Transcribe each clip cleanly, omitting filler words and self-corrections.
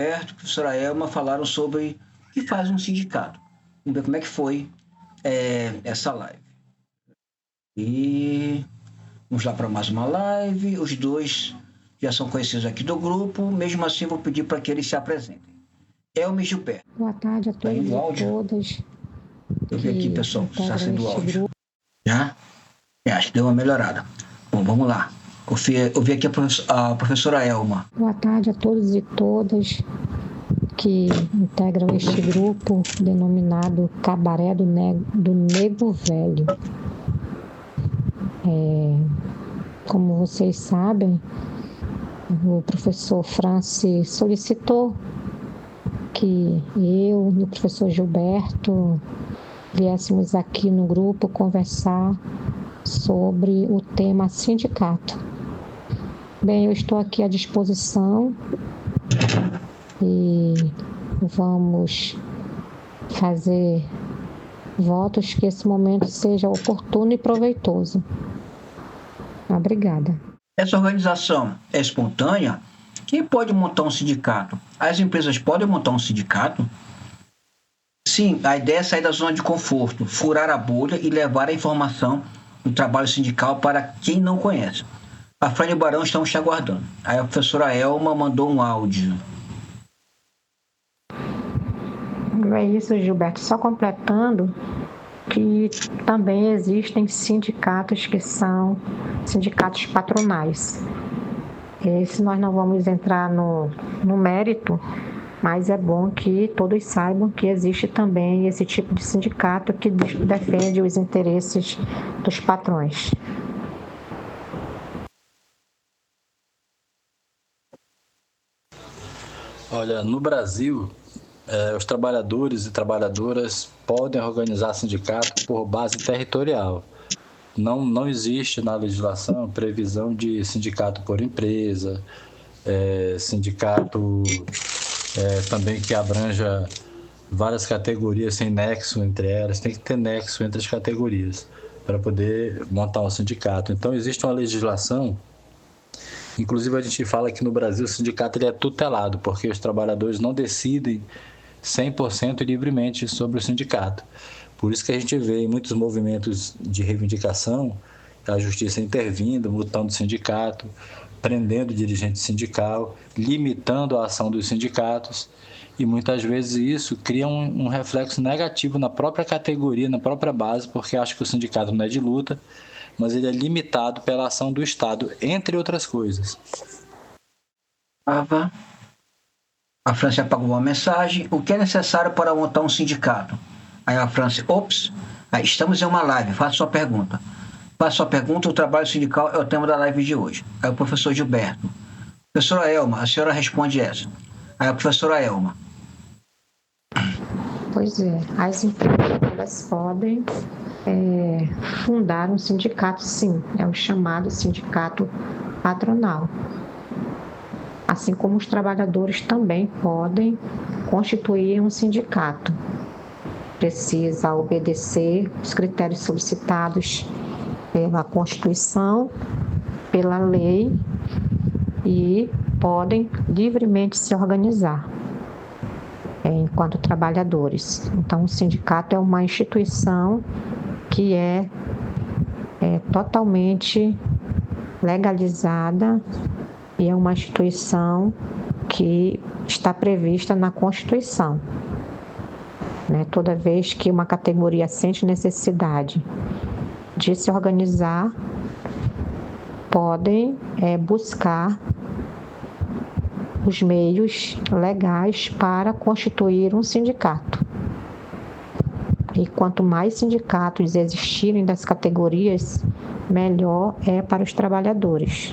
Roberto, professora Elma falaram sobre o que faz um sindicato. Vamos ver como é que foi essa live. E vamos lá para mais uma live. Os dois já são conhecidos aqui do grupo, mesmo assim vou pedir para que eles se apresentem. Elma e Gilberto. Boa tarde a todos e todas. Eu vi aqui, pessoal, está sendo áudio. Já? Acho que deu uma melhorada. Bom, vamos lá. Ouvi aqui a professora Elma. Boa tarde a todos e todas que integram este grupo denominado Cabaré do Nego Velho. Como vocês sabem, o professor Francis solicitou que eu e o professor Gilberto viéssemos aqui no grupo conversar sobre o tema sindicato. Bem, eu estou aqui à disposição e vamos fazer votos que esse momento seja oportuno e proveitoso. Obrigada. Essa organização é espontânea? Quem pode montar um sindicato? As empresas podem montar um sindicato? Sim, a ideia é sair da zona de conforto, furar a bolha e levar a informação do trabalho sindical para quem não conhece. A Fran e o Barão estão te aguardando. Aí a professora Elma mandou um áudio. É isso, Gilberto. Só completando que também existem sindicatos que são sindicatos patronais. Esse nós não vamos entrar no mérito, mas é bom que todos saibam que existe também esse tipo de sindicato que defende os interesses dos patrões. Olha, no Brasil, os trabalhadores e trabalhadoras podem organizar sindicato por base territorial. Não existe na legislação previsão de sindicato por empresa, sindicato também que abranja várias categorias sem nexo entre elas. Tem que ter nexo entre as categorias para poder montar um sindicato. Então, existe uma legislação. Inclusive, a gente fala que no Brasil o sindicato ele é tutelado, porque os trabalhadores não decidem 100% livremente sobre o sindicato. Por isso que a gente vê em muitos movimentos de reivindicação a justiça intervindo, multando o sindicato, prendendo o dirigente sindical, limitando a ação dos sindicatos, e muitas vezes isso cria um reflexo negativo na própria categoria, na própria base, porque acha que o sindicato não é de luta, mas ele é limitado pela ação do Estado, entre outras coisas. A França apagou uma mensagem. O que é necessário para montar um sindicato? Aí a França, estamos em uma live, faça sua pergunta. Faça sua pergunta, o trabalho sindical é o tema da live de hoje. Aí o professor Gilberto. Professora Elma, a senhora responde essa. Aí a professora Elma. Pois é, as empresas elas podem fundar um sindicato, sim, é o chamado sindicato patronal. Assim como os trabalhadores também podem constituir um sindicato. Precisa obedecer os critérios solicitados pela Constituição, pela lei, e podem livremente se organizar enquanto trabalhadores. Então, o sindicato é uma instituição que é totalmente legalizada e é uma instituição que está prevista na Constituição. Toda vez que uma categoria sente necessidade de se organizar, podem buscar os meios legais para constituir um sindicato. E quanto mais sindicatos existirem das categorias, melhor é para os trabalhadores.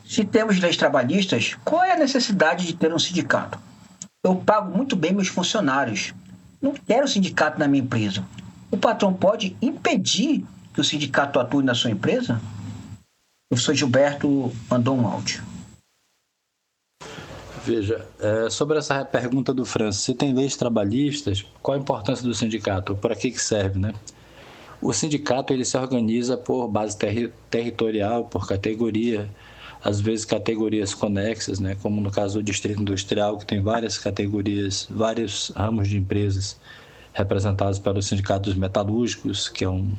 Se temos leis trabalhistas, qual é a necessidade de ter um sindicato? Eu pago muito bem meus funcionários. Não quero sindicato na minha empresa. O patrão pode impedir que o sindicato atue na sua empresa? O professor Gilberto mandou um áudio. Veja, sobre essa pergunta do Francis, se tem leis trabalhistas, qual a importância do sindicato? Para que serve, né? O sindicato ele se organiza por base territorial, por categoria. às vezes categorias conexas, né, como no caso do Distrito Industrial, que tem várias categorias, vários ramos de empresas representados pelos sindicatos metalúrgicos, que é um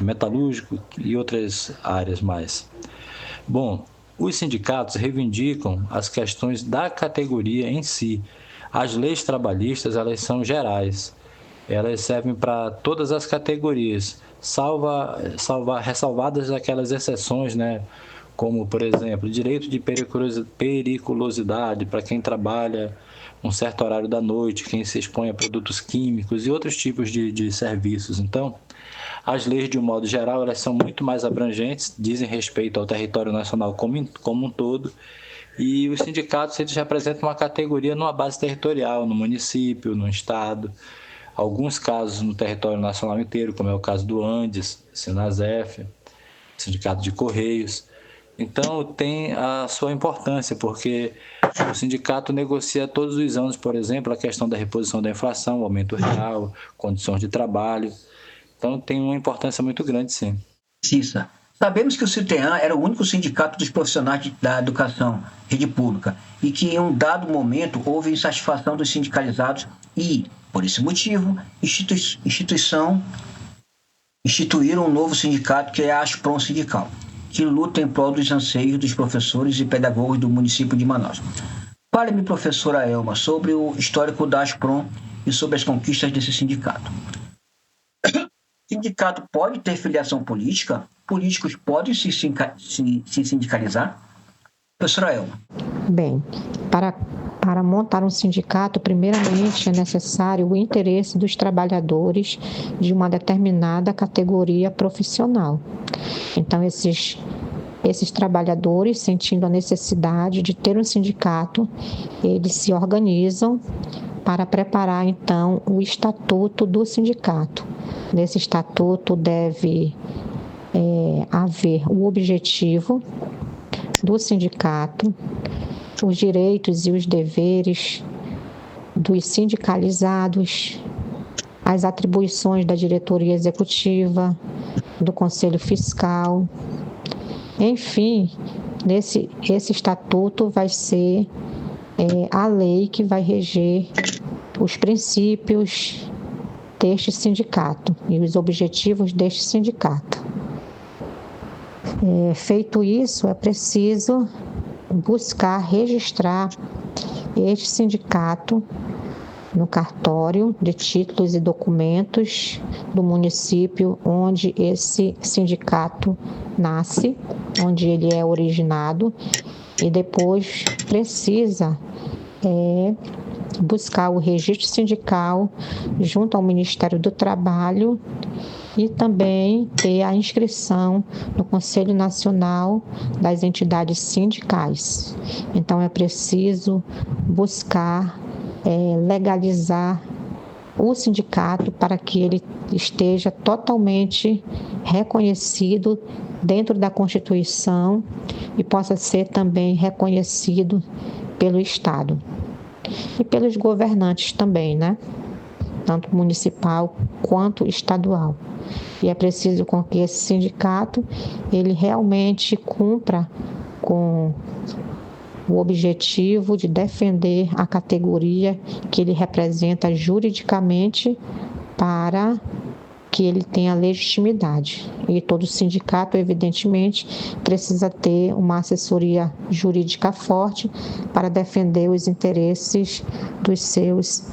metalúrgico e outras áreas mais. Bom, os sindicatos reivindicam as questões da categoria em si. As leis trabalhistas, elas são gerais, elas servem para todas as categorias, ressalvadas aquelas exceções, né? Como, por exemplo, direito de periculosidade para quem trabalha um certo horário da noite, quem se expõe a produtos químicos e outros tipos de serviços. Então, as leis, de um modo geral, elas são muito mais abrangentes, dizem respeito ao território nacional como um todo, e os sindicatos, eles representam uma categoria numa base territorial, no município, no estado, alguns casos no território nacional inteiro, como é o caso do Andes, Sinasef, Sindicato de Correios. Então, tem a sua importância, porque o sindicato negocia todos os anos, por exemplo, a questão da reposição da inflação, aumento real, condições de trabalho. Então, tem uma importância muito grande, sim. Cissa, sabemos que o CITEAM era o único sindicato dos profissionais da educação, rede pública, e que em um dado momento houve insatisfação dos sindicalizados e, por esse motivo, instituíram um novo sindicato, que é a ASPROM Sindical, que luta em prol dos anseios dos professores e pedagogos do município de Manaus. Fale-me, professora Elma, sobre o histórico da ASPROM e sobre as conquistas desse sindicato. O sindicato pode ter filiação política? Políticos podem se sindicalizar? Professora Elma. Bem, para montar um sindicato, primeiramente é necessário o interesse dos trabalhadores de uma determinada categoria profissional. Então, esses trabalhadores, sentindo a necessidade de ter um sindicato, eles se organizam para preparar, então, o estatuto do sindicato. Nesse estatuto deve haver o objetivo do sindicato, os direitos e os deveres dos sindicalizados, as atribuições da diretoria executiva, do conselho fiscal. Enfim, esse estatuto vai ser a lei que vai reger os princípios deste sindicato e os objetivos deste sindicato. Feito isso, é preciso buscar registrar este sindicato no cartório de títulos e documentos do município onde esse sindicato nasce, onde ele é originado, e depois precisa buscar o registro sindical junto ao Ministério do Trabalho e também ter a inscrição no Conselho Nacional das Entidades Sindicais. Então, é preciso buscar legalizar o sindicato para que ele esteja totalmente reconhecido dentro da Constituição e possa ser também reconhecido pelo Estado e pelos governantes também, né? Tanto municipal quanto estadual. E é preciso com que esse sindicato ele realmente cumpra com o objetivo de defender a categoria que ele representa juridicamente para que ele tenha legitimidade. E todo sindicato, evidentemente, precisa ter uma assessoria jurídica forte para defender os interesses dos seus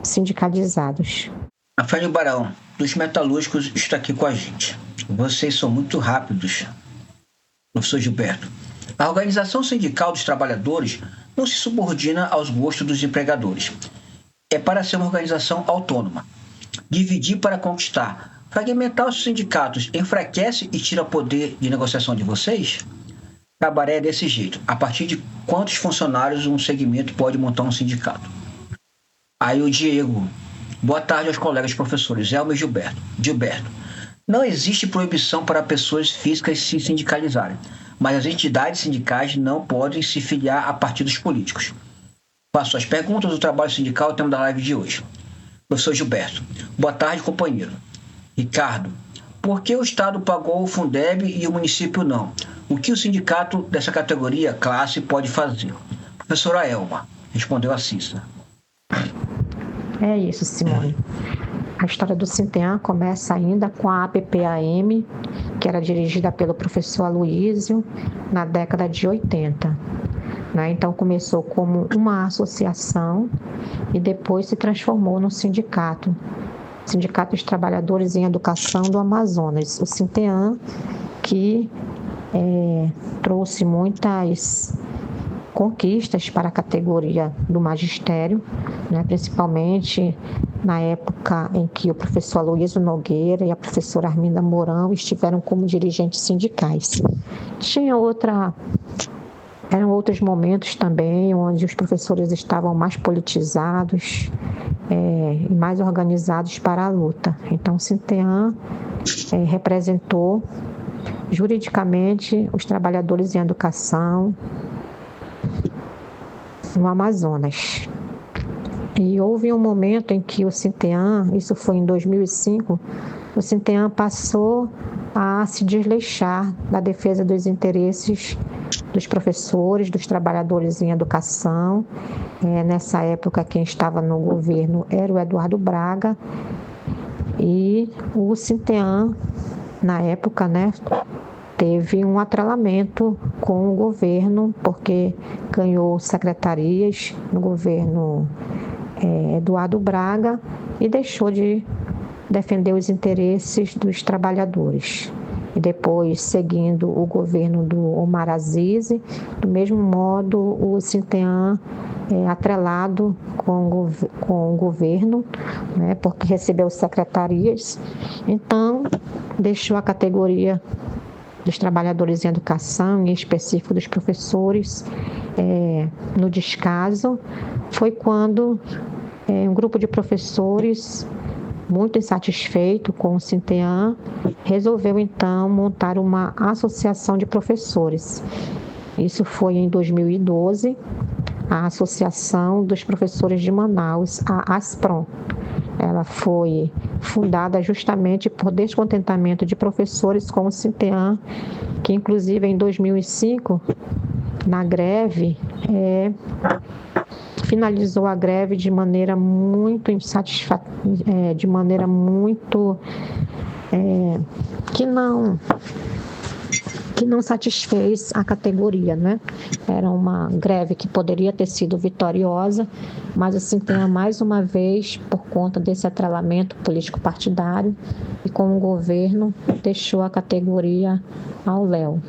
sindicalizados. Rafael Barão, dos metalúrgicos, está aqui com a gente. Vocês são muito rápidos, professor Gilberto. A organização sindical dos trabalhadores não se subordina aos gostos dos empregadores. É para ser uma organização autônoma. Dividir para conquistar. Fragmentar os sindicatos enfraquece e tira poder de negociação de vocês? Cabaré é desse jeito. A partir de quantos funcionários um segmento pode montar um sindicato? Aí o Diego. Boa tarde aos colegas professores Elma e Gilberto. Gilberto, não existe proibição para pessoas físicas se sindicalizarem, mas as entidades sindicais não podem se filiar a partidos políticos. Faço as perguntas do trabalho sindical, tema da live de hoje. Professor Gilberto, boa tarde, companheiro. Ricardo, por que o Estado pagou o Fundeb e o município não? O que o sindicato dessa categoria, classe, pode fazer? Professora Elma, respondeu a Cissa. É isso, Simone. A história do Sinteam começa ainda com a APPAM, que era dirigida pelo professor Aloísio, na década de 80. Então, começou como uma associação e depois se transformou no sindicato. Sindicato dos Trabalhadores em Educação do Amazonas, o Sinteam, que trouxe muitas conquistas para a categoria do magistério, principalmente na época em que o professor Aloísio Nogueira e a professora Arminda Mourão estiveram como dirigentes sindicais. Eram outros momentos também onde os professores estavam mais politizados e mais organizados para a luta. Então, o Sinteam representou juridicamente os trabalhadores em educação no Amazonas. E houve um momento em que o Sinteam, isso foi em 2005, o Sinteam passou a se desleixar da defesa dos interesses dos professores, dos trabalhadores em educação. Nessa época, quem estava no governo era o Eduardo Braga, e o Sinteam, na época, teve um atrelamento com o governo, porque ganhou secretarias no governo Eduardo Braga e deixou de defender os interesses dos trabalhadores. E depois, seguindo o governo do Omar Aziz, do mesmo modo, o Sinteam atrelado com o governo, porque recebeu secretarias, então deixou a categoria dos trabalhadores em educação, em específico dos professores, no descaso. Foi quando um grupo de professores, muito insatisfeito com o Sinteam, resolveu então montar uma associação de professores. Isso foi em 2012, a Associação dos Professores de Manaus, a ASPROM. Ela foi fundada justamente por descontentamento de professores com o Sinteam, que inclusive em 2005, na greve, finalizou a greve de maneira muito que não satisfez a categoria, Era uma greve que poderia ter sido vitoriosa, mas o Sinteam, mais uma vez, por conta desse atrelamento político-partidário e com o governo, deixou a categoria ao léu.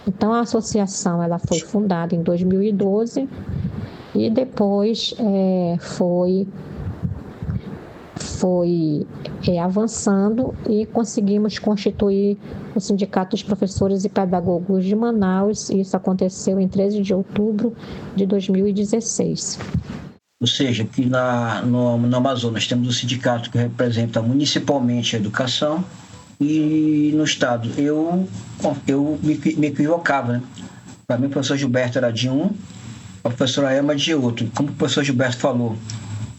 Então, a associação ela foi fundada em 2012 e depois foi avançando e conseguimos constituir o Sindicato dos Professores e Pedagogos de Manaus, e isso aconteceu em 13 de outubro de 2016. Ou seja, que no Amazonas temos o sindicato que representa municipalmente a educação, e no estado eu me equivocava, Para mim o professor Gilberto era de um, a professora Elma de outro. Como o professor Gilberto falou no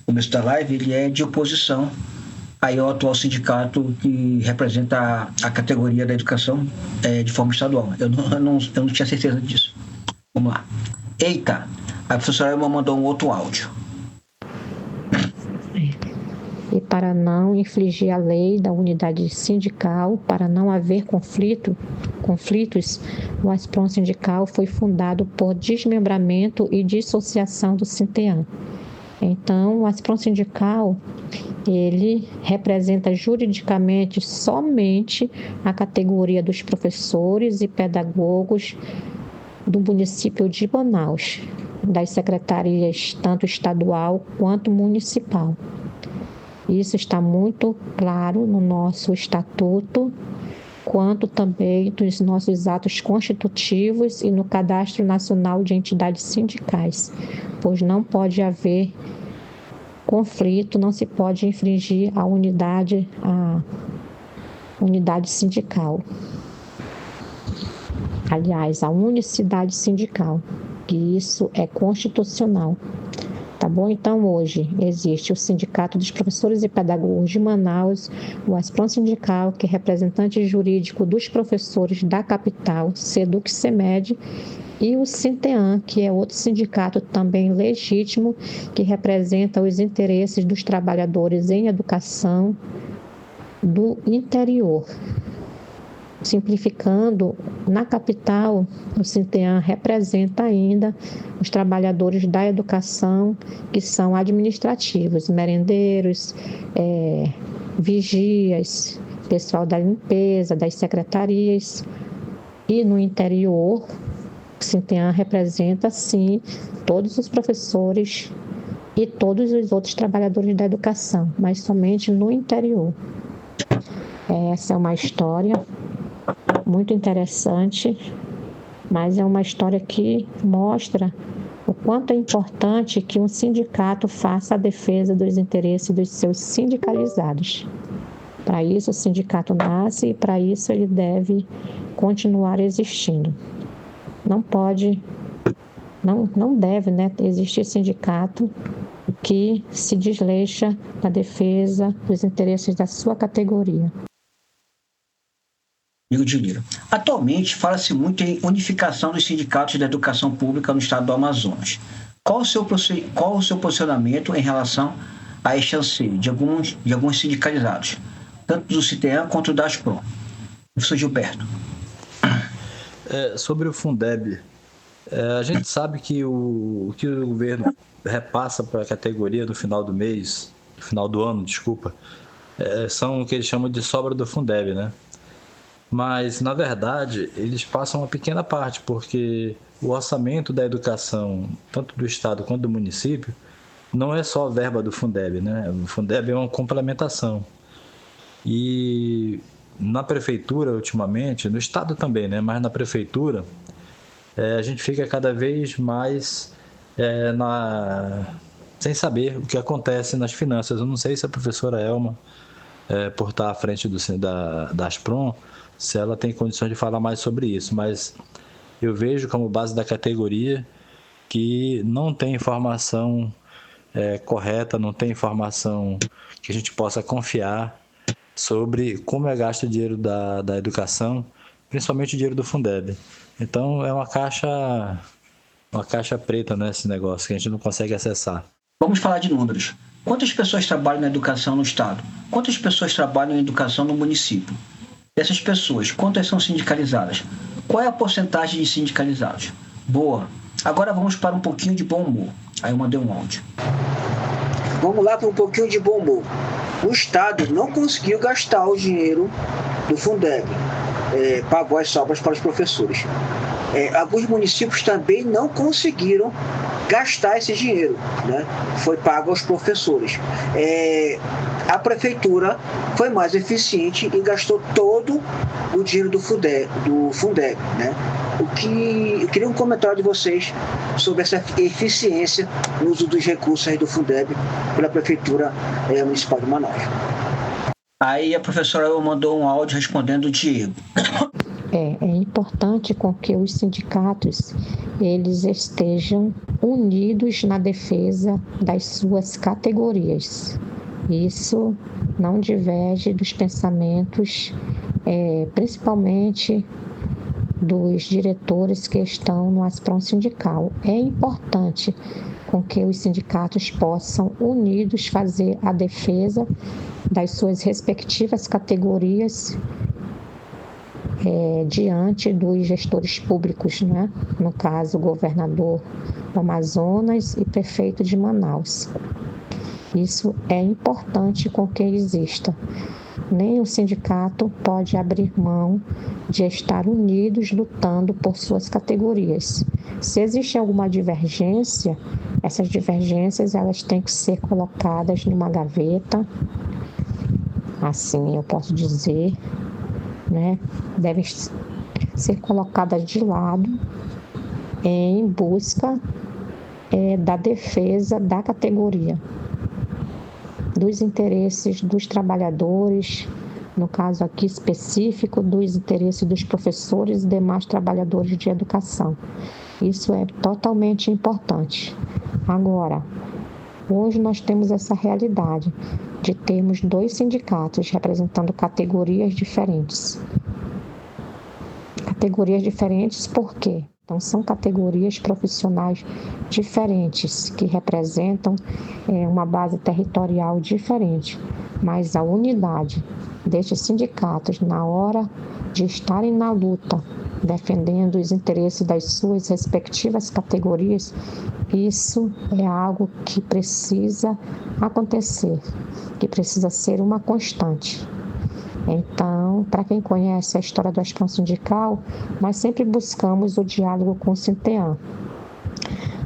começo da live, ele é de oposição aí ao atual sindicato que representa a categoria da educação de forma estadual. Eu não tinha certeza disso. Vamos lá. Eita, a professora Elma mandou um outro áudio. E para não infligir a lei da unidade sindical, para não haver conflitos, o ASPROM sindical foi fundado por desmembramento e dissociação do Sinteam. Então, o ASPROM sindical, ele representa juridicamente somente a categoria dos professores e pedagogos do município de Manaus, das secretarias tanto estadual quanto municipal. Isso está muito claro no nosso estatuto, quanto também dos nossos atos constitutivos e no Cadastro Nacional de Entidades Sindicais, pois não pode haver conflito, não se pode infringir a unidade sindical. Aliás, a unicidade sindical, que isso é constitucional. Tá bom? Então, hoje existe o Sindicato dos Professores e Pedagogos de Manaus, o ASPRON Sindical, que é representante jurídico dos professores da capital, SEDUC-CEMED, e o Sinteam, que é outro sindicato também legítimo, que representa os interesses dos trabalhadores em educação do interior. Simplificando, na capital, o Sinteam representa ainda os trabalhadores da educação que são administrativos, merendeiros, vigias, pessoal da limpeza, das secretarias. E no interior, o Sinteam representa, sim, todos os professores e todos os outros trabalhadores da educação, mas somente no interior. Essa é uma história muito interessante, mas é uma história que mostra o quanto é importante que um sindicato faça a defesa dos interesses dos seus sindicalizados. Para isso o sindicato nasce e para isso ele deve continuar existindo. Não deve existir sindicato que se desleixa na defesa dos interesses da sua categoria. Amigo de Lira. Atualmente, fala-se muito em unificação dos sindicatos da educação pública no estado do Amazonas. Qual o seu posicionamento em relação a este anseio de alguns sindicalizados, tanto do Sinteam quanto da ASPRON? Professor Gilberto. Sobre o Fundeb, a gente sabe que o que o governo repassa para a categoria no final do mês, no final do ano, são o que eles chamam de sobra do Fundeb, né? Mas, na verdade, eles passam uma pequena parte, porque o orçamento da educação, tanto do Estado quanto do município, não é só verba do Fundeb, né? O Fundeb é uma complementação. E na prefeitura, ultimamente, no Estado também, né? Mas na prefeitura, a gente fica cada vez mais sem saber o que acontece nas finanças. Eu não sei se a professora Elma, por estar à frente da ASPRON, se ela tem condições de falar mais sobre isso, mas eu vejo como base da categoria que não tem informação correta, não tem informação que a gente possa confiar sobre como é gasto o dinheiro da educação, principalmente o dinheiro do Fundeb. Então é uma caixa preta, né, esse negócio que a gente não consegue acessar. Vamos falar de números. Quantas pessoas trabalham na educação no estado? Quantas pessoas trabalham em educação no município? Dessas pessoas, quantas são sindicalizadas? Qual é a porcentagem de sindicalizados? Boa. Agora vamos para um pouquinho de bom humor. Aí eu mandei um áudio. Vamos lá para um pouquinho de bom humor. O Estado não conseguiu gastar o dinheiro do Fundeb, pagou as sobras para os professores. Alguns municípios também não conseguiram gastar esse dinheiro, né? Foi pago aos professores. A prefeitura foi mais eficiente e gastou todo o dinheiro do Fundeb, né? Eu queria um comentário de vocês sobre essa eficiência no uso dos recursos do Fundeb pela prefeitura municipal de Manaus. Aí a professora mandou um áudio respondendo o Diego. É importante com que os sindicatos eles estejam unidos na defesa das suas categorias. Isso não diverge dos pensamentos, principalmente dos diretores que estão no ASPRON sindical. É importante com que os sindicatos possam unidos fazer a defesa das suas respectivas categorias diante dos gestores públicos, né? No caso, o governador do Amazonas e prefeito de Manaus. Isso é importante com que exista. Nem o sindicato pode abrir mão de estar unidos lutando por suas categorias. Se existe alguma divergência, essas divergências elas têm que ser colocadas numa gaveta, assim eu posso dizer, né? Devem ser colocadas de lado em busca da defesa da categoria, dos interesses dos trabalhadores, no caso aqui específico, dos interesses dos professores e demais trabalhadores de educação. Isso é totalmente importante. Agora, Hoje nós temos essa realidade de termos 2 sindicatos representando categorias diferentes. Categorias diferentes por quê? Então, são categorias profissionais diferentes que representam uma base territorial diferente, mas a unidade destes sindicatos na hora de estarem na luta, defendendo os interesses das suas respectivas categorias, isso é algo que precisa acontecer, que precisa ser uma constante. Então, para quem conhece a história do Asprom Sindical, nós sempre buscamos o diálogo com o Sinteam.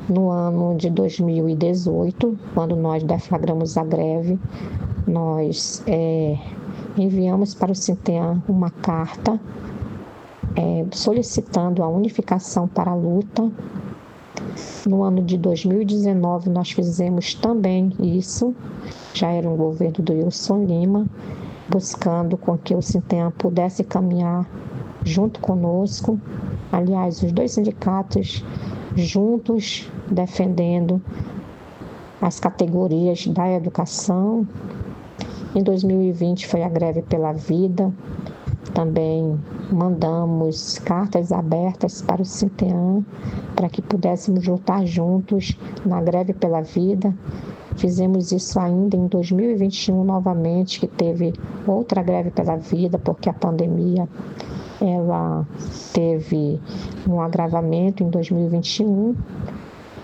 No ano de 2018, quando nós deflagramos a greve, nós enviamos para o Sinteam uma carta solicitando a unificação para a luta. No ano de 2019, nós fizemos também isso, já era um governo do Wilson Lima, buscando com que o Sinteam pudesse caminhar junto conosco. Aliás, os 2 sindicatos juntos defendendo as categorias da educação. Em 2020 foi a greve pela vida. Também mandamos cartas abertas para o Sinteam para que pudéssemos lutar juntos na greve pela vida. Fizemos isso ainda em 2021 novamente, que teve outra greve pela vida, porque a pandemia ela teve um agravamento em 2021.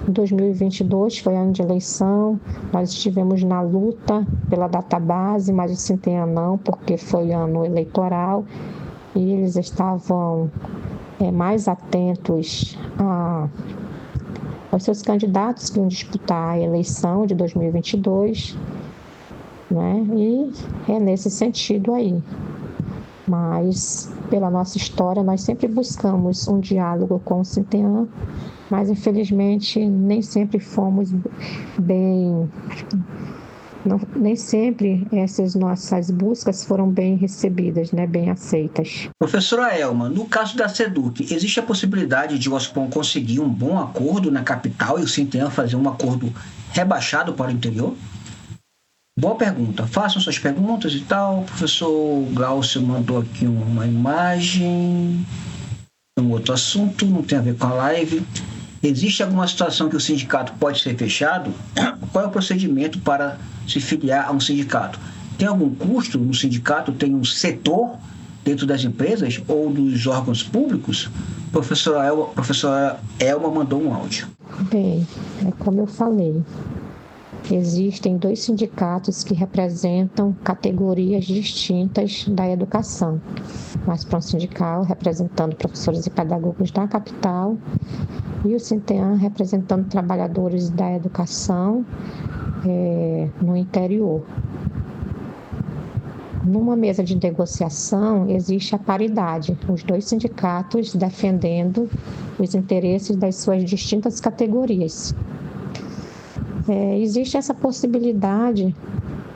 Em 2022 foi ano de eleição, nós estivemos na luta pela database, mas o Sinteam não, porque foi ano eleitoral e eles estavam mais atentos aos seus candidatos que iam disputar a eleição de 2022, né? E é nesse sentido aí. Mas, pela nossa história, nós sempre buscamos um diálogo com o Sinteam, mas, infelizmente, nem sempre fomos nem sempre essas nossas buscas foram bem recebidas, né, bem aceitas. Professora Elma, no caso da SEDUC, existe a possibilidade de o Asprom conseguir um bom acordo na capital e o Sinteam fazer um acordo rebaixado para o interior? Boa pergunta. Façam suas perguntas e tal. O professor Glaucio mandou aqui uma imagem, um outro assunto, não tem a ver com a live. Existe alguma situação que o sindicato pode ser fechado? Qual é o procedimento para se filiar a um sindicato? Tem algum custo no sindicato? Tem um setor dentro das empresas ou dos órgãos públicos? Professora Elma mandou um áudio. Bem, como eu falei, existem 2 sindicatos que representam categorias distintas da educação. O Asprom Sindical representando professores e pedagogos da capital e o Sinteam representando trabalhadores da educação no interior. Numa mesa de negociação existe a paridade, os 2 sindicatos defendendo os interesses das suas distintas categorias. Existe essa possibilidade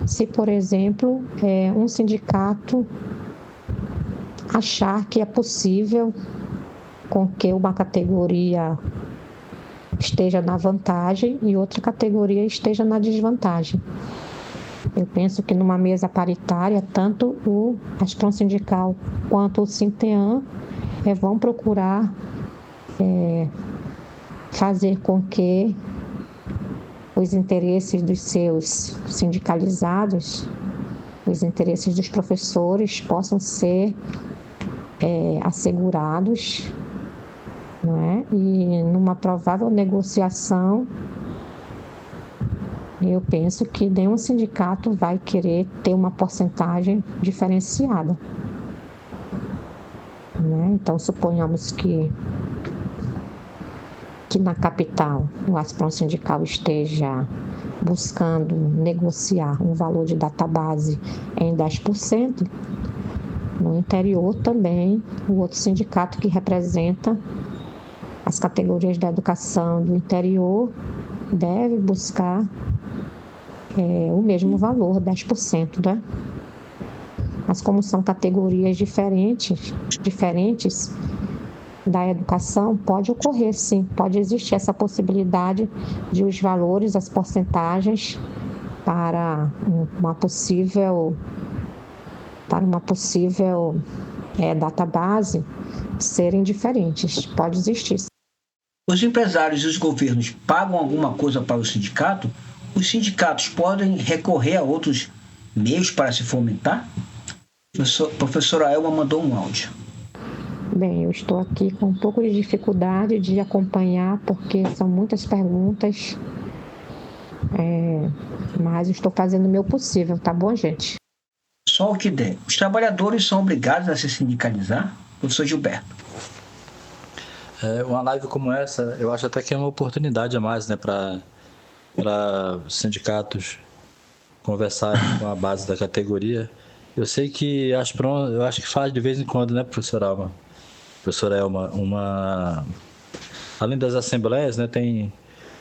se, por exemplo, um sindicato achar que é possível com que uma categoria esteja na vantagem e outra categoria esteja na desvantagem. Eu penso que numa mesa paritária, tanto o Asprom Sindical quanto o Sinteam vão procurar fazer com que os interesses dos seus sindicalizados, os interesses dos professores possam ser assegurados, não é? E numa provável negociação, eu penso que nenhum sindicato vai querer ter uma porcentagem diferenciada, né? Então, suponhamos que na capital o Asprom Sindical esteja buscando negociar um valor de database em 10%, no interior também o outro sindicato que representa as categorias da educação do interior deve buscar o mesmo valor, 10%, né? Mas como são categorias diferentes, da educação, pode ocorrer sim, pode existir essa possibilidade de os valores, as porcentagens para uma possível database serem diferentes. Pode existir. Os empresários e os governos pagam alguma coisa para o sindicato? Os sindicatos podem recorrer a outros meios para se fomentar? Professora Elma mandou um áudio. Bem, eu estou aqui com um pouco de dificuldade de acompanhar, porque são muitas perguntas, mas estou fazendo o meu possível, tá bom, gente? Só o que der. Os trabalhadores são obrigados a se sindicalizar? Professor Gilberto. Uma live como essa, eu acho até que é uma oportunidade a mais, né, para sindicatos conversarem com a base da categoria. Eu sei que eu acho que faz de vez em quando, né, professora Elma, além das assembleias, né, tem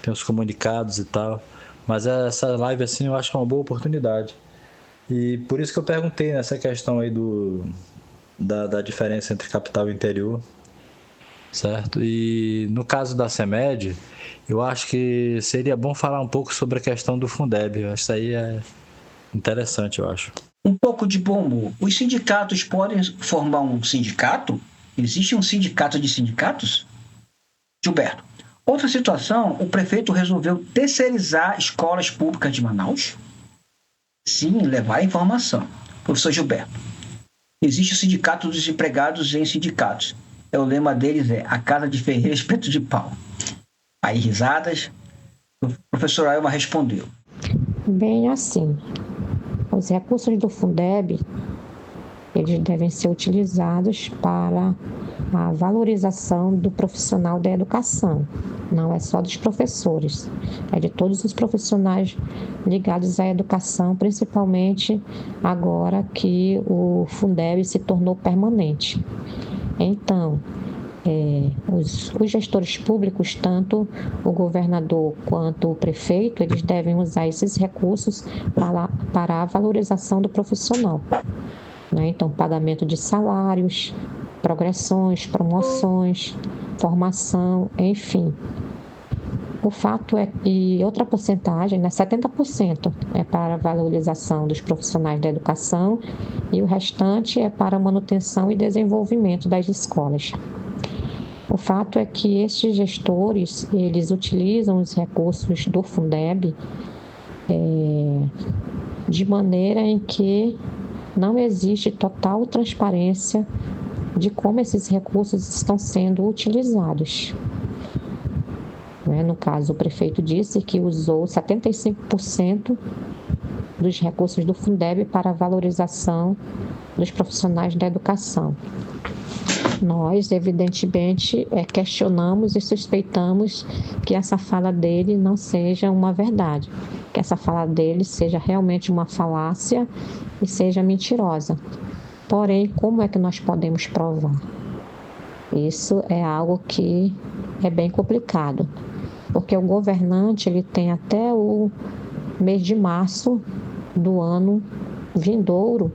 os comunicados e tal, mas essa live assim eu acho que é uma boa oportunidade. E por isso que eu perguntei nessa questão aí da diferença entre capital e interior, certo? E no caso da CEMED, eu acho que seria bom falar um pouco sobre a questão do Fundeb. Eu acho que isso aí é interessante, eu acho. Um pouco de bom humor. Os sindicatos podem formar um sindicato? Existe um sindicato de sindicatos? Gilberto. Outra situação, o prefeito resolveu terceirizar escolas públicas de Manaus? Sim, levar a informação. Professor Gilberto. Existe o sindicato dos empregados em sindicatos. O lema deles é a casa de ferreiro espeto de pau. Aí risadas. A professora Elma respondeu. Bem assim, os recursos do Fundeb, eles devem ser utilizados para a valorização do profissional da educação. Não é só dos professores, é de todos os profissionais ligados à educação, principalmente agora que o Fundeb se tornou permanente. Então, os gestores públicos, tanto o governador quanto o prefeito, eles devem usar esses recursos para a valorização do profissional, né? Então, pagamento de salários, progressões, promoções, formação, enfim. O fato é que outra porcentagem, 70%, é para a valorização dos profissionais da educação e o restante é para a manutenção e desenvolvimento das escolas. O fato é que estes gestores, eles utilizam os recursos do Fundeb de maneira em que não existe total transparência de como esses recursos estão sendo utilizados. No caso, o prefeito disse que usou 75% dos recursos do Fundeb para a valorização dos profissionais da educação. Nós, evidentemente, questionamos e suspeitamos que essa fala dele não seja uma verdade, que essa fala dele seja realmente uma falácia e seja mentirosa. Porém, como é que nós podemos provar? Isso é algo que é bem complicado, porque o governante ele tem até o mês de março do ano vindouro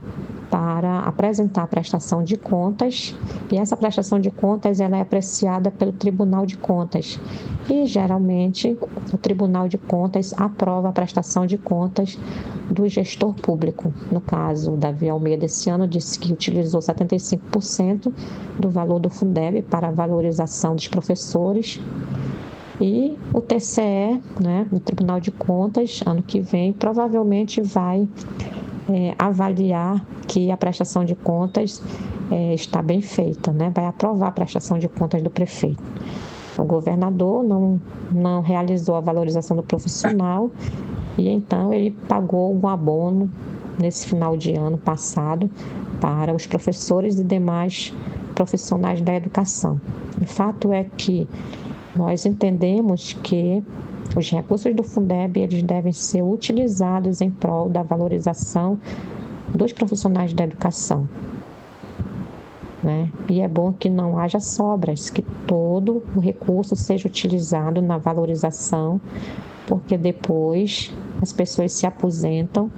para apresentar a prestação de contas, e essa prestação de contas ela é apreciada pelo Tribunal de Contas. E, geralmente, o Tribunal de Contas aprova a prestação de contas do gestor público. No caso, o Davi Almeida, esse ano, disse que utilizou 75% do valor do Fundeb para a valorização dos professores. E o TCE, o Tribunal de Contas, ano que vem, provavelmente vai avaliar que a prestação de contas está bem feita, vai aprovar a prestação de contas do prefeito. O governador não realizou a valorização do profissional e então ele pagou um abono nesse final de ano passado para os professores e demais profissionais da educação. O fato é que nós entendemos que os recursos do Fundeb eles devem ser utilizados em prol da valorização dos profissionais da educação. E é bom que não haja sobras, que todo o recurso seja utilizado na valorização, porque depois as pessoas se aposentam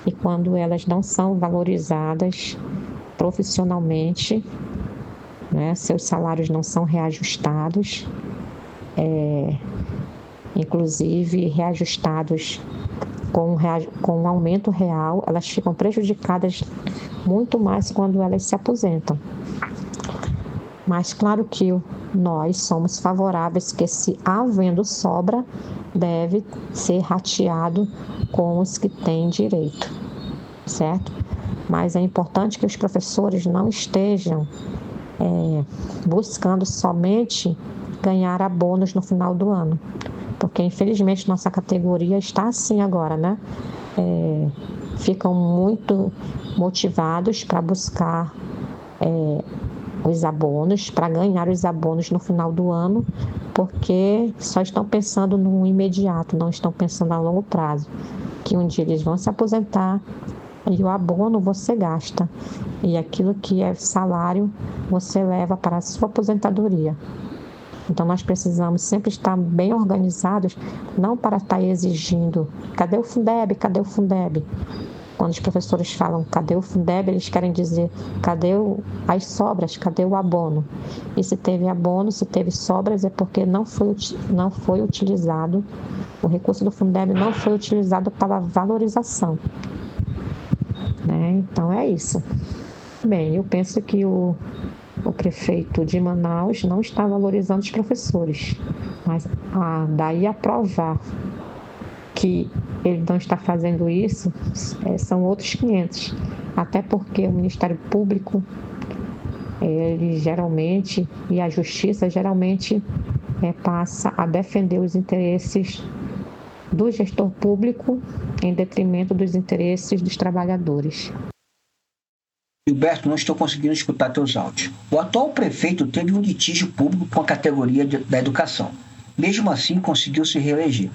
e quando elas não são valorizadas profissionalmente, né? Seus salários não são reajustados, inclusive reajustados com um aumento real, elas ficam prejudicadas muito mais quando elas se aposentam. Mas claro que nós somos favoráveis que, se havendo sobra, deve ser rateado com os que têm direito, certo? Mas é importante que os professores não estejam buscando somente ganhar abonos no final do ano, porque infelizmente nossa categoria está assim agora, né? Ficam muito motivados para buscar os abonos, para ganhar os abonos no final do ano, porque só estão pensando no imediato, não estão pensando a longo prazo, que um dia eles vão se aposentar e o abono você gasta, e aquilo que é salário você leva para a sua aposentadoria. Então nós precisamos sempre estar bem organizados, não para estar exigindo, cadê o Fundeb, cadê o Fundeb? Quando os professores falam cadê o Fundeb, eles querem dizer cadê as sobras, cadê o abono? E se teve abono, se teve sobras, é porque não foi utilizado, o recurso do Fundeb não foi utilizado para valorização, né? Então é isso. Bem, eu penso que o prefeito de Manaus não está valorizando os professores, mas daí a provar que ele não está fazendo isso, são outros 500. Até porque o Ministério Público, ele geralmente, e a Justiça geralmente passa a defender os interesses do gestor público em detrimento dos interesses dos trabalhadores. Gilberto, não estou conseguindo escutar teus áudios. O atual prefeito teve um litígio público com a categoria da educação. Mesmo assim, conseguiu se reeleger.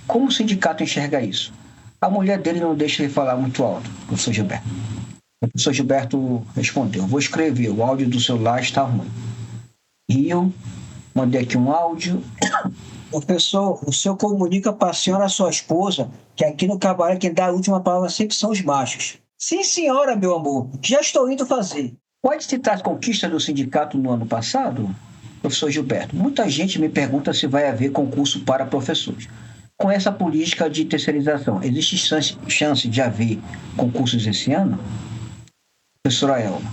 Como o sindicato enxerga isso? A mulher dele não deixa ele falar muito alto, professor Gilberto. O professor Gilberto respondeu: vou escrever, o áudio do celular está ruim. E eu mandei aqui um áudio. Professor, o senhor comunica para a senhora, sua esposa, que aqui no cabaré quem dá a última palavra sempre são os machos. Sim, senhora, meu amor, já estou indo fazer. Pode citar as conquistas do sindicato no ano passado, professor Gilberto? Muita gente me pergunta se vai haver concurso para professores. Com essa política de terceirização, existe chance de haver concursos esse ano? Professora Elma.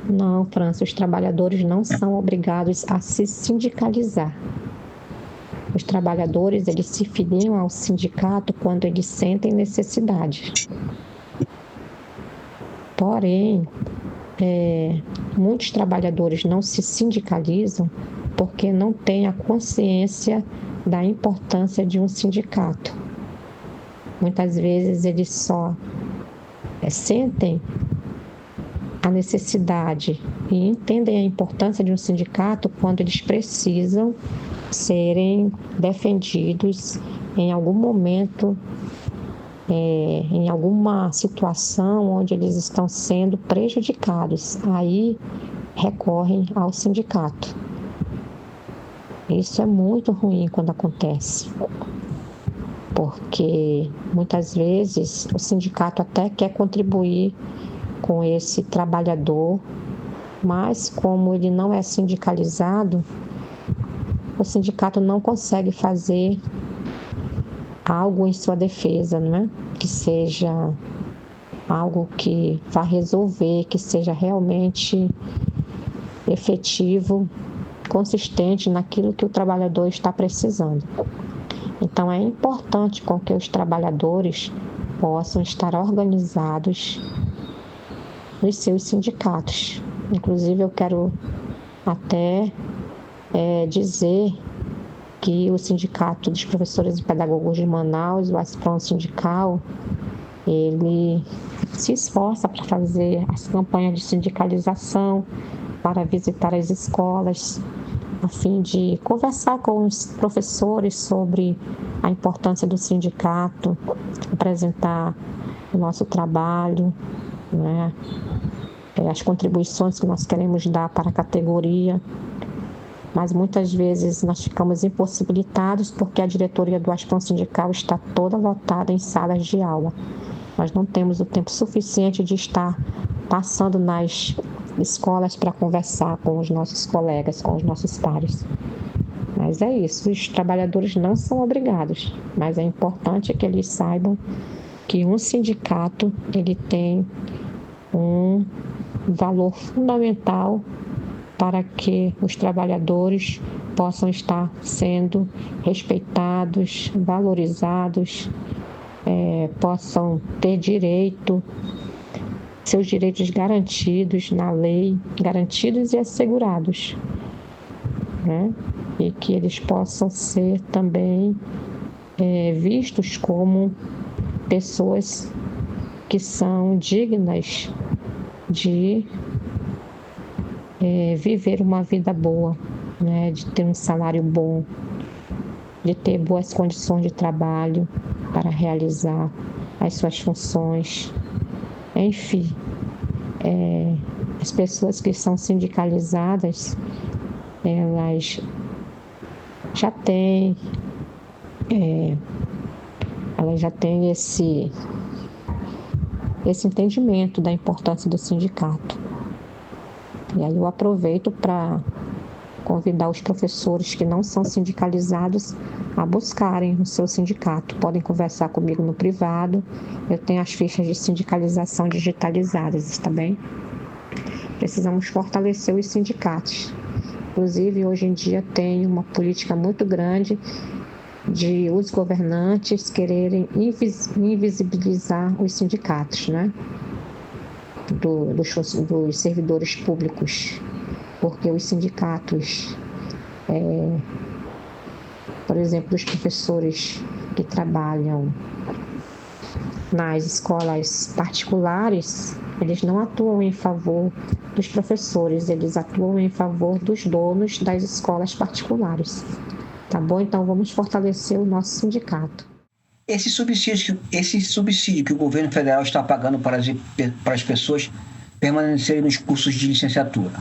Não, França, os trabalhadores não são obrigados a se sindicalizar. Os trabalhadores, eles se filiam ao sindicato quando eles sentem necessidade. Porém, muitos trabalhadores não se sindicalizam porque não têm a consciência da importância de um sindicato. Muitas vezes eles só sentem a necessidade e entendem a importância de um sindicato quando eles precisam serem defendidos em algum momento, em alguma situação onde eles estão sendo prejudicados. Aí recorrem ao sindicato. Isso é muito ruim quando acontece, porque muitas vezes o sindicato até quer contribuir com esse trabalhador, mas como ele não é sindicalizado, o sindicato não consegue fazer algo em sua defesa, né? Que seja algo que vá resolver, que seja realmente efetivo, consistente naquilo que o trabalhador está precisando. Então, é importante com que os trabalhadores possam estar organizados nos seus sindicatos. Inclusive, eu quero até dizer que o Sindicato dos Professores e Pedagogos de Manaus, o ASPRON Sindical, ele se esforça para fazer as campanhas de sindicalização, para visitar as escolas, a fim de conversar com os professores sobre a importância do sindicato, apresentar o nosso trabalho, né? As contribuições que nós queremos dar para a categoria. Mas muitas vezes nós ficamos impossibilitados porque a diretoria do ASPRON Sindical está toda lotada em salas de aula. Nós não temos o tempo suficiente de estar passando nas escolas para conversar com os nossos colegas, com os nossos pares. Mas é isso, os trabalhadores não são obrigados, mas é importante que eles saibam que um sindicato ele tem um valor fundamental para que os trabalhadores possam estar sendo respeitados, valorizados, possam ter seus direitos garantidos na lei, garantidos e assegurados, né? E que eles possam ser também vistos como pessoas que são dignas de viver uma vida boa, né? De ter um salário bom, de ter boas condições de trabalho para realizar as suas funções. Enfim, as pessoas que são sindicalizadas, elas já têm esse entendimento da importância do sindicato. E aí eu aproveito para convidar os professores que não são sindicalizados a buscarem o seu sindicato. Podem conversar comigo no privado. Eu tenho as fichas de sindicalização digitalizadas, tá bem? Precisamos fortalecer os sindicatos. Inclusive, hoje em dia tem uma política muito grande de os governantes quererem invisibilizar os sindicatos, né? Dos servidores públicos, porque os sindicatos, por exemplo, os professores que trabalham nas escolas particulares, eles não atuam em favor dos professores, eles atuam em favor dos donos das escolas particulares. Tá bom? Então vamos fortalecer o nosso sindicato. Esse subsídio que o governo federal está pagando para as pessoas permanecerem nos cursos de licenciatura.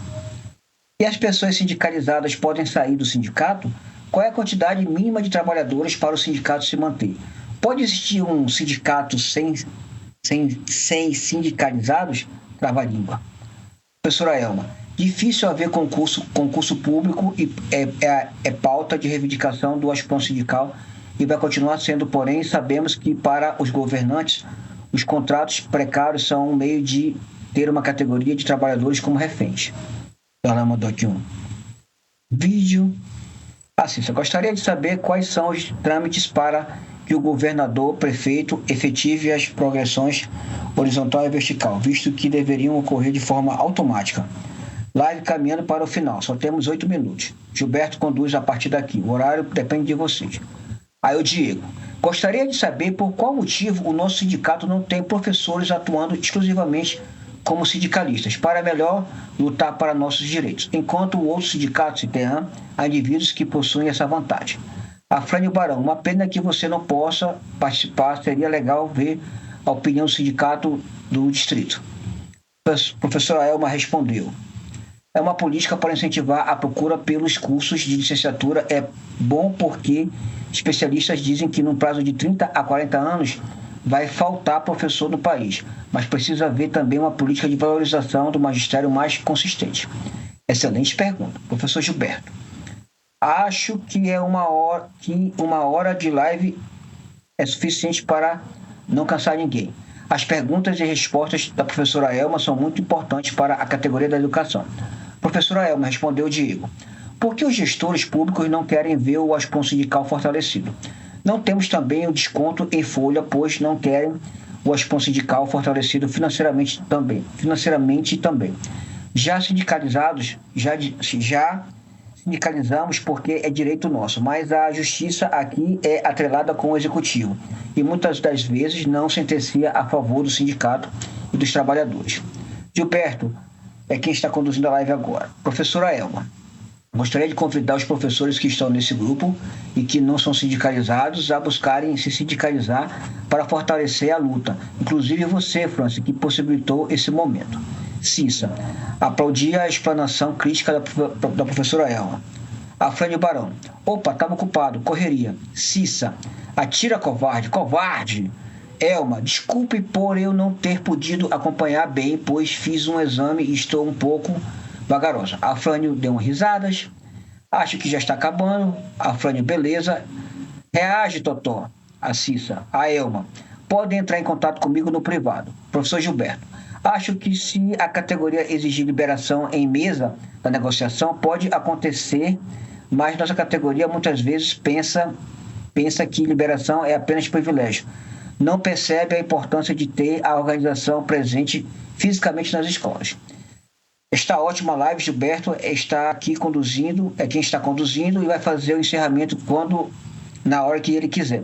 E as pessoas sindicalizadas podem sair do sindicato? Qual é a quantidade mínima de trabalhadores para o sindicato se manter? Pode existir um sindicato sem sindicalizados? Trava-língua. Professora Elma, difícil haver concurso público e é pauta de reivindicação do aspirante sindical e vai continuar sendo, porém, sabemos que para os governantes os contratos precários são um meio de ter uma categoria de trabalhadores como reféns. Ela mandou aqui um vídeo. Cícera, gostaria de saber quais são os trâmites para que o governador, prefeito, efetive as progressões horizontal e vertical, visto que deveriam ocorrer de forma automática. Live caminhando para o final, só temos 8 minutos. Gilberto conduz a partir daqui, o horário depende de vocês. Aí o Diego, gostaria de saber por qual motivo o nosso sindicato não tem professores atuando exclusivamente como sindicalistas, para melhor lutar para nossos direitos, enquanto outros sindicatos ITEAM há indivíduos que possuem essa vantagem. Afrânio Barão, uma pena que você não possa participar, seria legal ver a opinião do sindicato do distrito. Professora Elma respondeu, é uma política para incentivar a procura pelos cursos de licenciatura, é bom porque especialistas dizem que no prazo de 30 a 40 anos vai faltar professor no país, mas precisa haver também uma política de valorização do magistério mais consistente. Excelente pergunta. Professor Gilberto, acho que uma hora de live é suficiente para não cansar ninguém. As perguntas e respostas da professora Elma são muito importantes para a categoria da educação. Professora Elma, respondeu o Diego, por que os gestores públicos não querem ver o aspirante sindical fortalecido? Não temos também o desconto em folha, pois não querem o aspirante sindical fortalecido financeiramente também. Já sindicalizados, já sindicalizamos porque é direito nosso, mas a justiça aqui é atrelada com o executivo e muitas das vezes não sentencia a favor do sindicato e dos trabalhadores. Gilberto é quem está conduzindo a live agora. Professora Elma, gostaria de convidar os professores que estão nesse grupo e que não são sindicalizados a buscarem se sindicalizar para fortalecer a luta. Inclusive você, Francis, que possibilitou esse momento. Cissa, aplaudi a explanação crítica da professora Elma. Afrânio Barão, opa, estava ocupado, correria. Cissa, atira covarde. Elma, desculpe por eu não ter podido acompanhar bem, pois fiz um exame e estou um pouco vagarosa. A Frânio deu umas risadas. Acho que já está acabando. A Frânio, beleza. Reage, Totó. A Cissa. A Elma. Podem entrar em contato comigo no privado. Professor Gilberto. Acho que se a categoria exigir liberação em mesa da negociação, pode acontecer, mas nossa categoria muitas vezes pensa que liberação é apenas privilégio. Não percebe a importância de ter a organização presente fisicamente nas escolas. Esta ótima live, Gilberto está aqui conduzindo, é quem está conduzindo e vai fazer o encerramento na hora que ele quiser.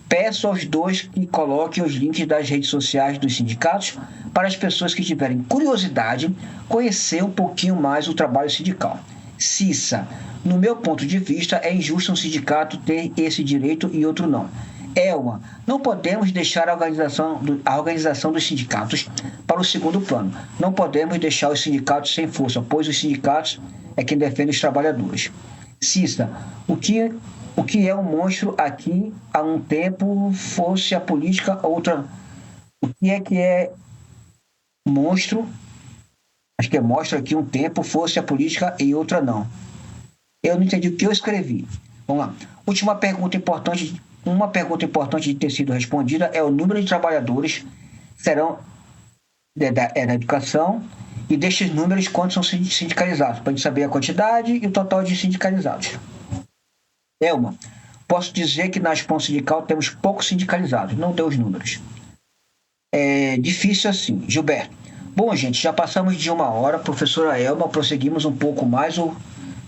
Peço aos dois que coloquem os links das redes sociais dos sindicatos para as pessoas que tiverem curiosidade conhecer um pouquinho mais o trabalho sindical. Cissa, no meu ponto de vista, é injusto um sindicato ter esse direito e outro não. Elma, não podemos deixar a organização dos sindicatos para o segundo plano. Não podemos deixar os sindicatos sem força, pois os sindicatos é quem defende os trabalhadores. Cissa, o que é um monstro aqui há um tempo fosse a política outra. O que é monstro? Acho que é monstro aqui um tempo fosse a política e outra não. Eu não entendi o que eu escrevi. Vamos lá. Última pergunta importante. Uma pergunta importante de ter sido respondida é o número de trabalhadores serão da educação e destes números quantos são sindicalizados, para a gente saber a quantidade e o total de sindicalizados. Elma, posso dizer que na Aspon Sindical temos poucos sindicalizados, não deu os números. É difícil assim. Gilberto. Bom, gente, já passamos de 1 hora. Professora Elma, prosseguimos um pouco mais ou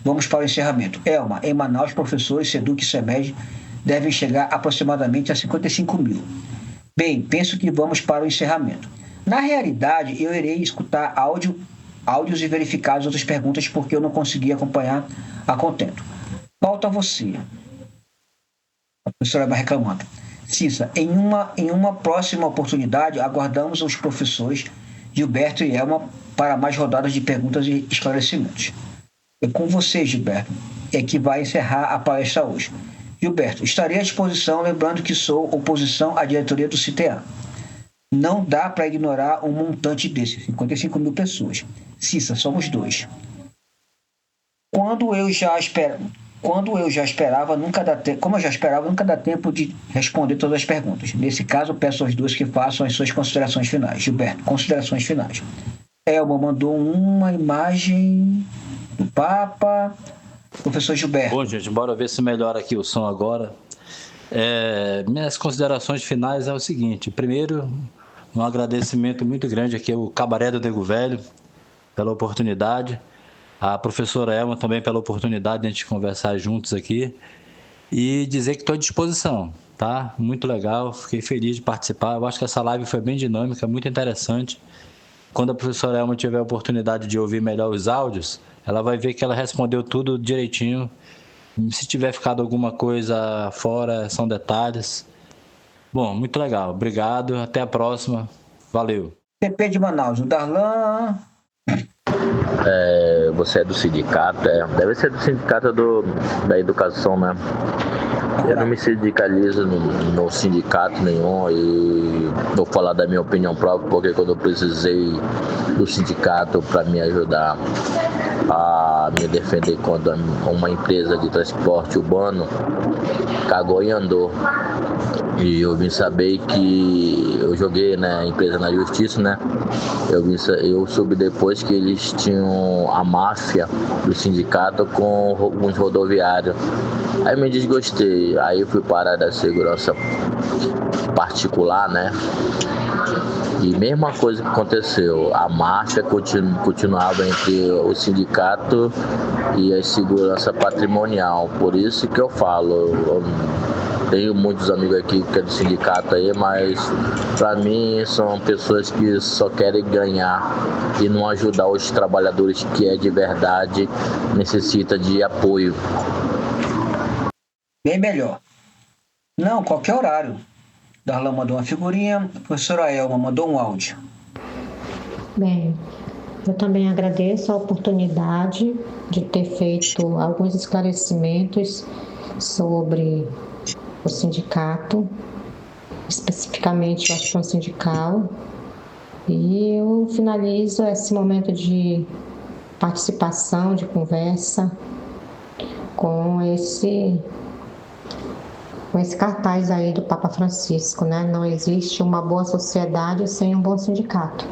vamos para o encerramento? Elma, em Manaus, professores, SEDUC e SEMED devem chegar aproximadamente a 55 mil. Bem, penso que vamos para o encerramento. Na realidade, eu irei escutar áudios e verificar as outras perguntas porque eu não consegui acompanhar a contento. Falta você. A professora vai reclamando. Cissa, em uma próxima oportunidade, aguardamos os professores Gilberto e Elma para mais rodadas de perguntas e esclarecimentos. É com você, Gilberto, é que vai encerrar a palestra hoje. Gilberto, estarei à disposição, lembrando que sou oposição à diretoria do CTA. Não dá para ignorar um montante desse, 55 mil pessoas. Cissa, somos 2. Como eu já esperava, nunca dá tempo de responder todas as perguntas. Nesse caso, peço aos 2 que façam as suas considerações finais. Gilberto, considerações finais. Elma mandou uma imagem do Papa. Professor Gilberto. Bom, gente, bora ver se melhora aqui o som agora. Minhas considerações finais é o seguinte. Primeiro, um agradecimento muito grande aqui ao Cabaré do Nego Velho pela oportunidade. A professora Elma também pela oportunidade de a gente conversar juntos aqui. E dizer que estou à disposição, tá? Muito legal, fiquei feliz de participar. Eu acho que essa live foi bem dinâmica, muito interessante. Quando a professora Elma tiver a oportunidade de ouvir melhor os áudios, ela vai ver que ela respondeu tudo direitinho. Se tiver ficado alguma coisa fora, são detalhes. Bom, muito legal. Obrigado. Até a próxima. Valeu. TP de Manaus, o Darlan. Você é do sindicato? Deve ser do sindicato da educação, né? Eu não me sindicalizo no sindicato nenhum e vou falar da minha opinião própria, porque quando eu precisei do sindicato para me ajudar a me defender quando uma empresa de transporte urbano cagou e andou. E eu vim saber que eu joguei, né, a empresa na justiça, né? Eu soube depois que eles tinham a máfia do sindicato com alguns rodoviários. Aí me desgostei, aí fui para a área da segurança particular, né? E mesma coisa que aconteceu, a marcha continuava entre o sindicato e a segurança patrimonial. Por isso que eu falo, tenho muitos amigos aqui que é do sindicato aí, mas para mim são pessoas que só querem ganhar e não ajudar os trabalhadores que é de verdade, necessita de apoio. Bem melhor. Não, qualquer horário. Darlan mandou uma figurinha, a professora Elma mandou um áudio. Bem, eu também agradeço a oportunidade de ter feito alguns esclarecimentos sobre o sindicato especificamente o Ação Sindical. E eu finalizo esse momento de participação, de conversa, com esse cartaz aí do Papa Francisco, né? Não existe uma boa sociedade sem um bom sindicato.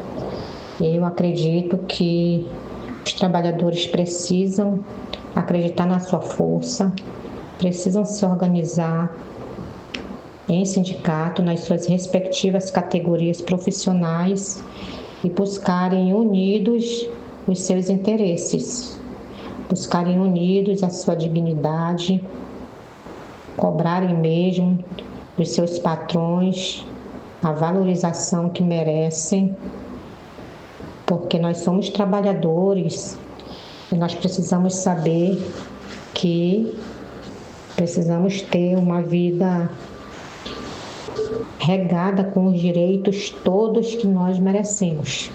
Eu acredito que os trabalhadores precisam acreditar na sua força, precisam se organizar em sindicato, nas suas respectivas categorias profissionais e buscarem unidos os seus interesses, buscarem unidos a sua dignidade, cobrarem mesmo dos seus patrões a valorização que merecem, porque nós somos trabalhadores e nós precisamos saber que precisamos ter uma vida regada com os direitos todos que nós merecemos.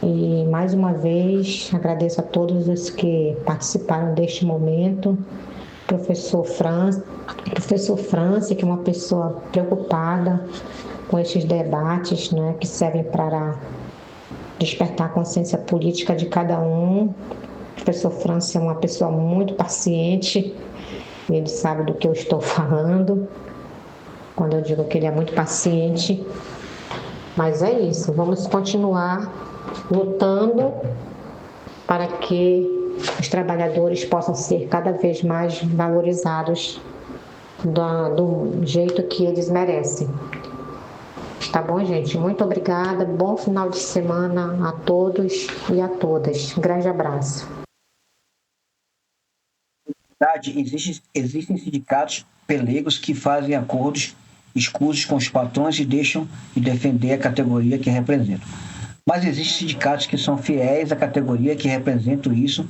E mais uma vez agradeço a todos os que participaram deste momento. Professor Franci, que é uma pessoa preocupada com estes debates, né, que servem para despertar a consciência política de cada um. O professor Franci é uma pessoa muito paciente, ele sabe do que eu estou falando quando eu digo que ele é muito paciente. Mas é isso, vamos continuar lutando para que os trabalhadores possam ser cada vez mais valorizados do jeito que eles merecem. Tá bom, gente? Muito obrigada. Bom final de semana a todos e a todas. Um grande abraço. Existem sindicatos pelegos que fazem acordos escusos com os patrões e deixam de defender a categoria que representam. Mas existem sindicatos que são fiéis à categoria que representam isso.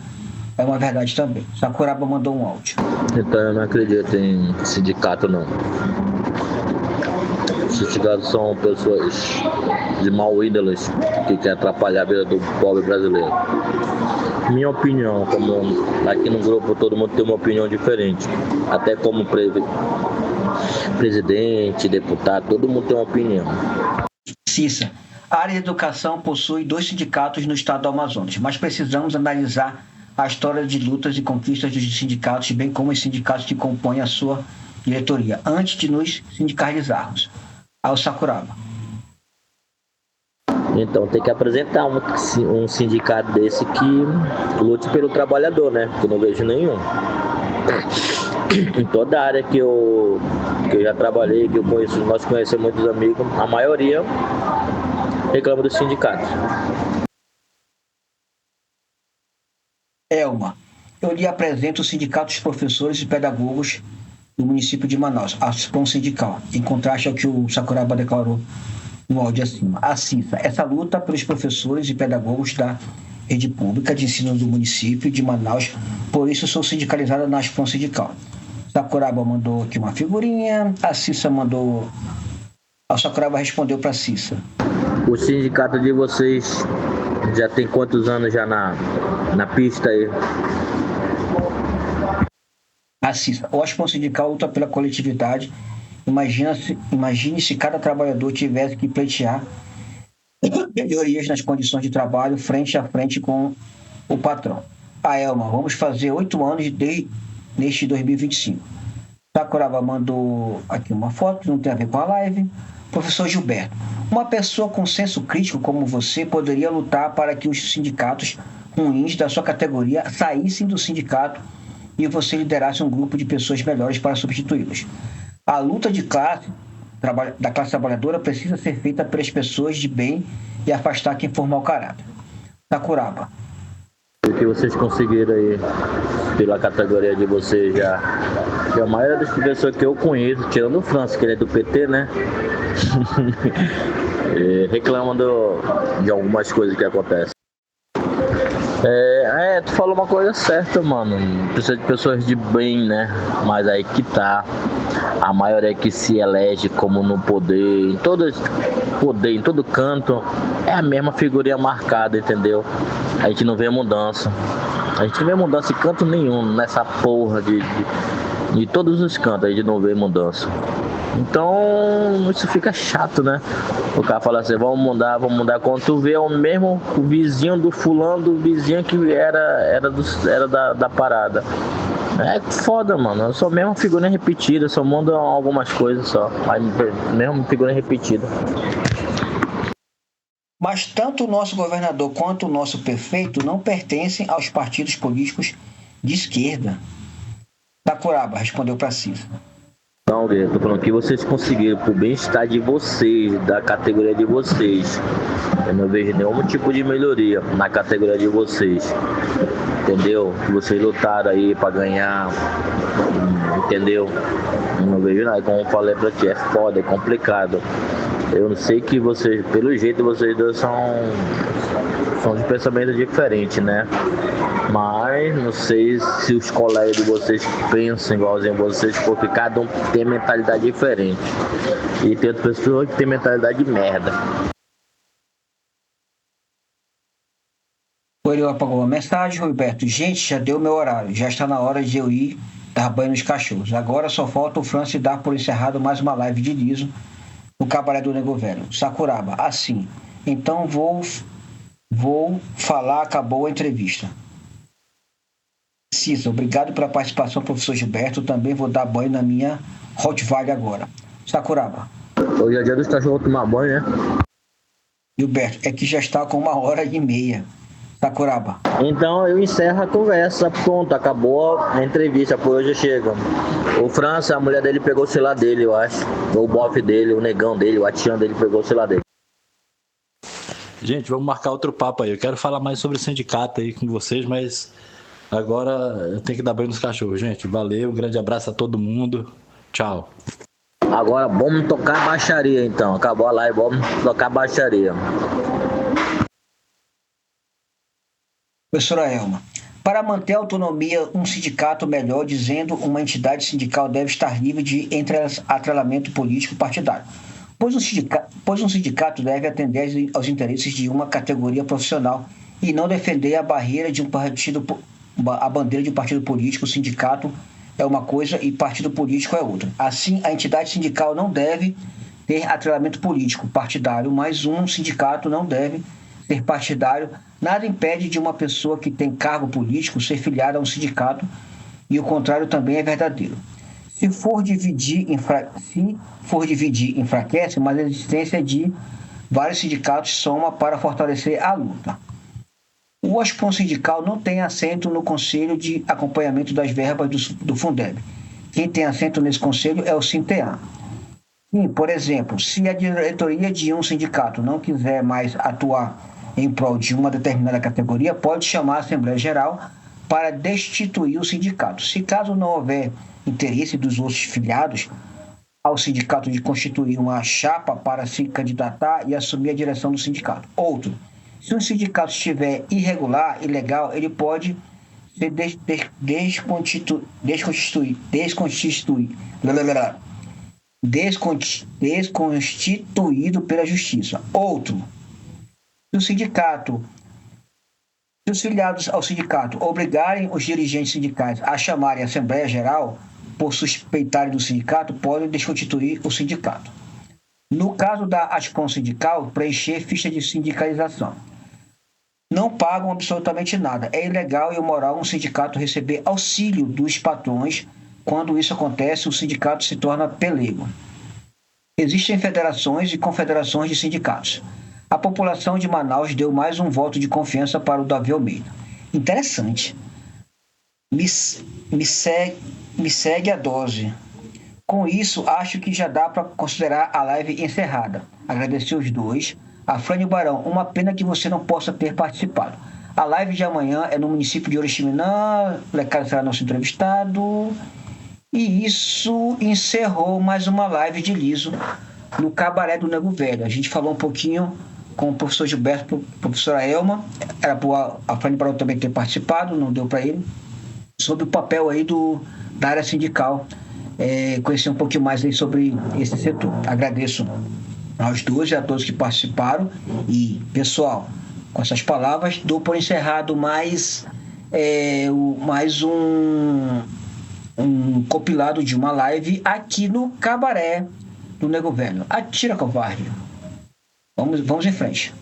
É uma verdade também. Sakuraba mandou um áudio. Então eu não acredito em sindicato, não. Sindicatos são pessoas de mau índoles que querem atrapalhar a vida do pobre brasileiro. Minha opinião, como aqui no grupo todo mundo tem uma opinião diferente, até como presidente, deputado, todo mundo tem uma opinião. Cissa, a área de educação possui 2 sindicatos no estado do Amazonas, mas precisamos analisar a história de lutas e conquistas dos sindicatos, bem como os sindicatos que compõem a sua diretoria, antes de nos sindicalizarmos. Ao Sakuraba. Então tem que apresentar um sindicato desse que lute pelo trabalhador, né? Que eu não vejo nenhum. Em toda a área que eu já trabalhei, que eu conheço, nós conhecemos muitos amigos, a maioria reclama do sindicato. Elma, eu lhe apresento o Sindicato dos Professores e Pedagogos do município de Manaus, a Ação Sindical, em contraste ao que o Sakuraba declarou no áudio acima. A CISA, essa luta pelos professores e pedagogos da rede pública de ensino do município de Manaus, por isso sou sindicalizada na Ação Sindical. Sakuraba mandou aqui uma figurinha, a Cissa mandou... A Sakuraba respondeu para a Cissa. O sindicato de vocês já tem quantos anos já na pista aí? Assista. O Ação Sindical luta pela coletividade. Imagine se cada trabalhador tivesse que pleitear melhorias nas condições de trabalho frente a frente com o patrão. A Elma, vamos fazer 8 anos neste 2025. Sakuraba mandou aqui uma foto, não tem a ver com a live. Professor Gilberto, uma pessoa com senso crítico como você poderia lutar para que os sindicatos ruins da sua categoria saíssem do sindicato e você liderasse um grupo de pessoas melhores para substituí-los. A luta de classe, da classe trabalhadora precisa ser feita pelas pessoas de bem e afastar quem for mau caráter. Sakuraba. O que vocês conseguiram aí pela categoria de vocês já? Que a maioria das pessoas que eu conheço, tirando o França, que ele é do PT, né? Reclamam de algumas coisas que acontecem. Tu falou uma coisa certa, mano. Precisa de pessoas de bem, né? Mas aí que tá. A maioria que se elege como no poder, em todo canto, é a mesma figurinha marcada, entendeu? A gente não vê mudança. A gente não vê mudança em canto nenhum, nessa porra de todos os cantos a gente não vê mudança. Então isso fica chato, né? O cara fala assim, vamos mudar. Quando tu vê o mesmo o vizinho do fulano, do vizinho que era da parada. É foda, mano. Eu sou mesmo figurinha repetida, só muda algumas coisas só. Mas mesmo figurinha repetida. Mas tanto o nosso governador quanto o nosso prefeito não pertencem aos partidos políticos de esquerda. Sakuraba respondeu para Cisa. Não, eu tô falando que vocês conseguiram pro bem-estar de vocês, da categoria de vocês. Eu não vejo nenhum tipo de melhoria na categoria de vocês. Entendeu? Que vocês lutaram aí pra ganhar. Entendeu? Não vejo nada. Como eu falei pra ti, é foda, é complicado. Eu não sei que vocês, pelo jeito, vocês dois são de pensamento diferente, né? Mas não sei se os colegas de vocês pensam igualzinho a vocês, porque cada um tem mentalidade diferente. E tem outras pessoas que tem mentalidade de merda. Ele apagou a mensagem, Roberto. Gente, já deu meu horário. Já está na hora de eu ir dar banho nos cachorros. Agora só falta o Francis dar por encerrado mais uma live de liso no cabaré do Nego Velho. Sakuraba, assim. Então vou falar, acabou a entrevista. Cisa, obrigado pela participação, professor Gilberto. Também vou dar banho na minha Rottweiler agora. Sakuraba. Hoje é dia dos cachorros tomar banho, né? Gilberto, é que já está com 1h30. Sakuraba. Então eu encerro a conversa, pronto, acabou a entrevista, por hoje chega. O França, a mulher dele pegou o celular dele, eu acho. O bofe dele, o negão dele, o atião dele pegou o celular dele. Gente, vamos marcar outro papo aí. Eu quero falar mais sobre o sindicato aí com vocês, mas agora eu tenho que dar banho nos cachorros. Gente, valeu, um grande abraço a todo mundo. Tchau. Agora vamos tocar baixaria então. Acabou a live, vamos tocar baixaria. Professora Elma, para manter a autonomia, um sindicato, melhor dizendo, uma entidade sindical deve estar livre de atrelamento político partidário, pois um sindicato deve atender aos interesses de uma categoria profissional e não defender a bandeira de um partido político. O sindicato é uma coisa e partido político é outra. Assim, a entidade sindical não deve ter atrelamento político partidário, mas um sindicato não deve ser partidário. Nada impede de uma pessoa que tem cargo político ser filiada a um sindicato, e o contrário também é verdadeiro. Se for dividir, enfraquece, mas a existência de vários sindicatos soma para fortalecer a luta. O Aspon sindical não tem assento no Conselho de Acompanhamento das Verbas do Fundeb. Quem tem assento nesse conselho é o Sintean. Sim, por exemplo, se a diretoria de um sindicato não quiser mais atuar em prol de uma determinada categoria, pode chamar a Assembleia Geral para destituir o sindicato. Se caso não houver interesse dos outros filiados ao sindicato de constituir uma chapa para se candidatar e assumir a direção do sindicato. Outro, se um sindicato estiver irregular, ilegal, ele pode ser desconstituído pela Justiça. Outro, se os filiados ao sindicato obrigarem os dirigentes sindicais a chamarem a Assembleia Geral por suspeitarem do sindicato, podem desconstituir o sindicato. No caso da Aspon sindical, preencher ficha de sindicalização. Não pagam absolutamente nada. É ilegal e imoral um sindicato receber auxílio dos patrões. Quando isso acontece, o sindicato se torna pelego. Existem federações e confederações de sindicatos. A população de Manaus deu mais um voto de confiança para o Davi Almeida. Interessante. Me segue a dose. Com isso, acho que já dá para considerar a live encerrada. Agradecer os dois. A Frânio Barão, uma pena que você não possa ter participado. A live de amanhã é no município de Oriximiná. O Lecado será nosso entrevistado. E isso encerrou mais uma live de liso no Cabaré do Nego Velho. A gente falou um pouquinho com o professor Gilberto, professora Elma, era para a Frânio Barão também ter participado, não deu para ele, sobre o papel aí da área sindical, conhecer um pouquinho mais aí sobre esse setor. Agradeço aos dois e a todos que participaram. E, pessoal, com essas palavras, dou por encerrado mais um compilado de uma live aqui no Cabaré do Nego Velho. Atira, covarde. Vamos em frente.